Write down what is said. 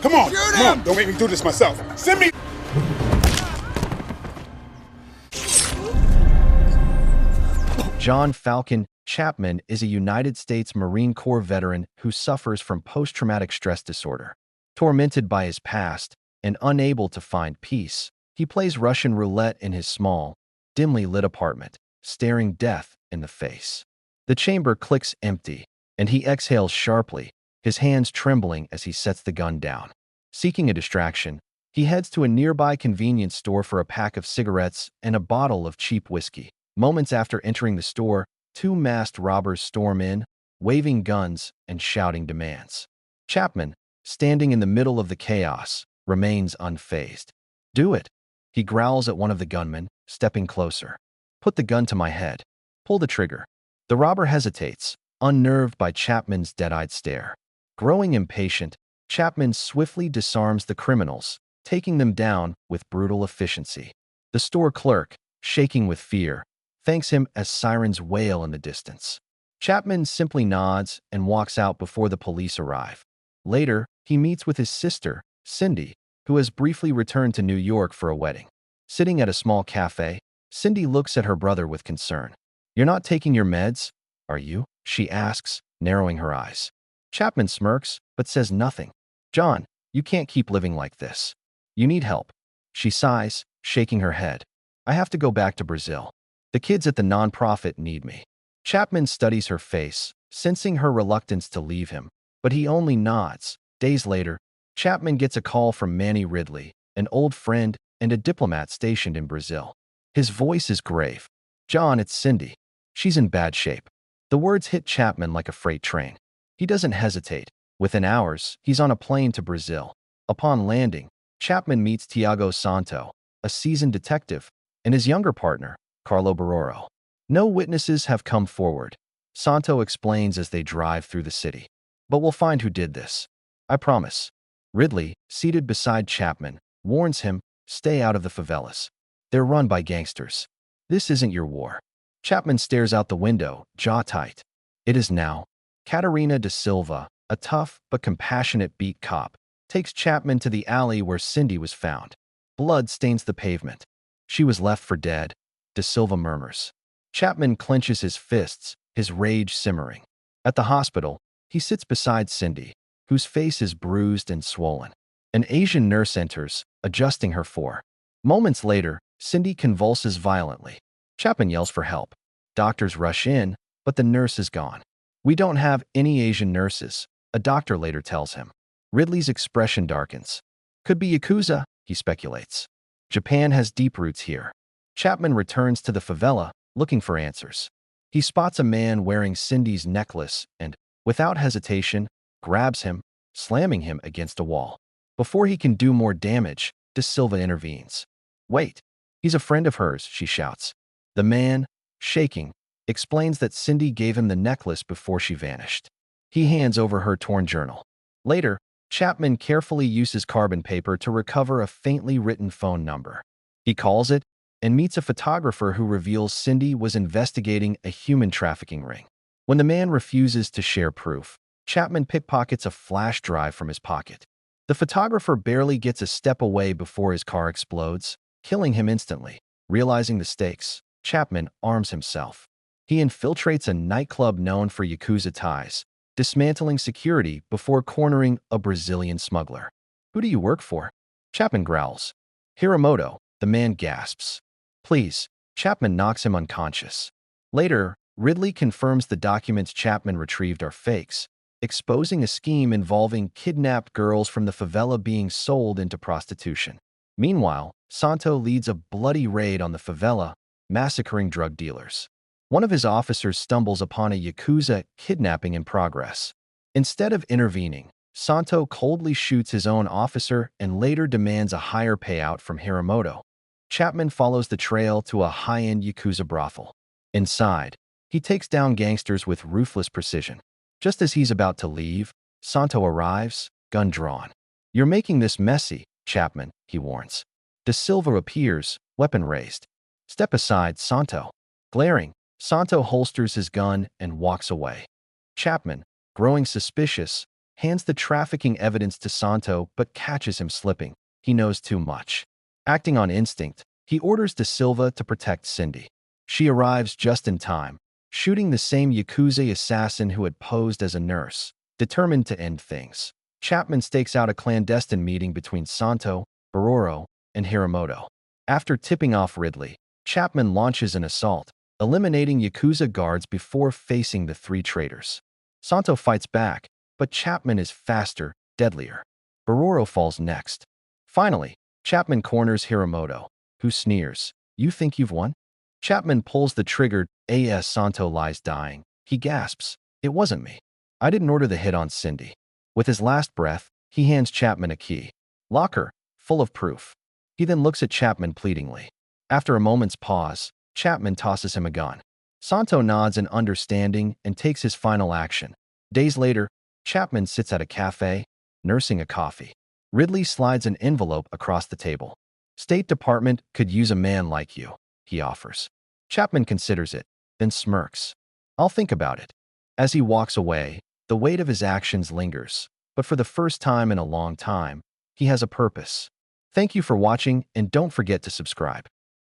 Come on, come on, don't make me do this myself. Send me. John Falcon Chapman is a United States Marine Corps veteran who suffers from post-traumatic stress disorder. Tormented by his past and unable to find peace, he plays Russian roulette in his small, dimly lit apartment, staring death in the face. The chamber clicks empty, and he exhales sharply, his hands trembling as he sets the gun down. Seeking a distraction, he heads to a nearby convenience store for a pack of cigarettes and a bottle of cheap whiskey. Moments after entering the store, two masked robbers storm in, waving guns and shouting demands. Chapman, standing in the middle of the chaos, remains unfazed. "Do it," he growls at one of the gunmen, stepping closer. "Put the gun to my head. Pull the trigger." The robber hesitates, unnerved by Chapman's dead-eyed stare. Growing impatient, Chapman swiftly disarms the criminals, taking them down with brutal efficiency. The store clerk, shaking with fear, thanks him as sirens wail in the distance. Chapman simply nods and walks out before the police arrive. Later, he meets with his sister, Cindy, who has briefly returned to New York for a wedding. Sitting at a small cafe, Cindy looks at her brother with concern. "You're not taking your meds, are you?" she asks, narrowing her eyes. Chapman smirks, but says nothing. "John, you can't keep living like this. You need help." She sighs, shaking her head. "I have to go back to Brazil. The kids at the nonprofit need me." Chapman studies her face, sensing her reluctance to leave him, but he only nods. Days later, Chapman gets a call from Manny Ridley, an old friend and a diplomat stationed in Brazil. His voice is grave. "John, it's Cindy. She's in bad shape." The words hit Chapman like a freight train. He doesn't hesitate. Within hours, he's on a plane to Brazil. Upon landing, Chapman meets Tiago Santo, a seasoned detective, and his younger partner, Carlo Baroro. No witnesses have come forward, Santo explains as they drive through the city. "But we'll find who did this. I promise." Ridley, seated beside Chapman, warns him, "Stay out of the favelas. They're run by gangsters. This isn't your war." Chapman stares out the window, jaw tight. It is now. Catarina da Silva, a tough but compassionate beat cop, takes Chapman to the alley where Cindy was found. Blood stains the pavement. "She was left for dead," Da Silva murmurs. Chapman clenches his fists, his rage simmering. At the hospital, he sits beside Cindy, whose face is bruised and swollen. An Asian nurse enters, adjusting her for. Moments later, Cindy convulses violently. Chapman yells for help. Doctors rush in, but the nurse is gone. "We don't have any Asian nurses," a doctor later tells him. Ridley's expression darkens. "Could be Yakuza," he speculates. "Japan has deep roots here." Chapman returns to the favela, looking for answers. He spots a man wearing Cindy's necklace and, without hesitation, grabs him, slamming him against a wall. Before he can do more damage, Da Silva intervenes. "Wait, he's a friend of hers," she shouts. The man, shaking, explains that Cindy gave him the necklace before she vanished. He hands over her torn journal. Later, Chapman carefully uses carbon paper to recover a faintly written phone number. He calls it and meets a photographer who reveals Cindy was investigating a human trafficking ring. When the man refuses to share proof, Chapman pickpockets a flash drive from his pocket. The photographer barely gets a step away before his car explodes, killing him instantly. Realizing the stakes, Chapman arms himself. He infiltrates a nightclub known for Yakuza ties, dismantling security before cornering a Brazilian smuggler. "Who do you work for?" Chapman growls. "Hiramoto," the man gasps. "Please." Chapman knocks him unconscious. Later, Ridley confirms the documents Chapman retrieved are fakes, exposing a scheme involving kidnapped girls from the favela being sold into prostitution. Meanwhile, Santo leads a bloody raid on the favela, massacring drug dealers. One of his officers stumbles upon a Yakuza kidnapping in progress. Instead of intervening, Santo coldly shoots his own officer and later demands a higher payout from Hiramoto. Chapman follows the trail to a high-end Yakuza brothel. Inside, he takes down gangsters with ruthless precision. Just as he's about to leave, Santo arrives, gun drawn. "You're making this messy, Chapman," he warns. Da Silva appears, weapon raised. "Step aside, Santo." Glaring, Santo holsters his gun and walks away. Chapman, growing suspicious, hands the trafficking evidence to Santo but catches him slipping. He knows too much. Acting on instinct, he orders De Silva to protect Cindy. She arrives just in time, shooting the same Yakuza assassin who had posed as a nurse, determined to end things. Chapman stakes out a clandestine meeting between Santo, Baroro, and Hiramoto. After tipping off Ridley, Chapman launches an assault, eliminating Yakuza guards before facing the three traitors. Santo fights back, but Chapman is faster, deadlier. Baroro falls next. Finally, Chapman corners Hiramoto, who sneers, "You think you've won?" Chapman pulls the trigger as Santo lies dying. He gasps, "It wasn't me. I didn't order the hit on Cindy." With his last breath, he hands Chapman a key. Locker, full of proof. He then looks at Chapman pleadingly. After a moment's pause, Chapman tosses him a gun. Santo nods in understanding and takes his final action. Days later, Chapman sits at a cafe, nursing a coffee. Ridley slides an envelope across the table. "State Department could use a man like you," he offers. Chapman considers it, then smirks. "I'll think about it." As he walks away, the weight of his actions lingers, but for the first time in a long time, he has a purpose. Thank you for watching, and don't forget to subscribe.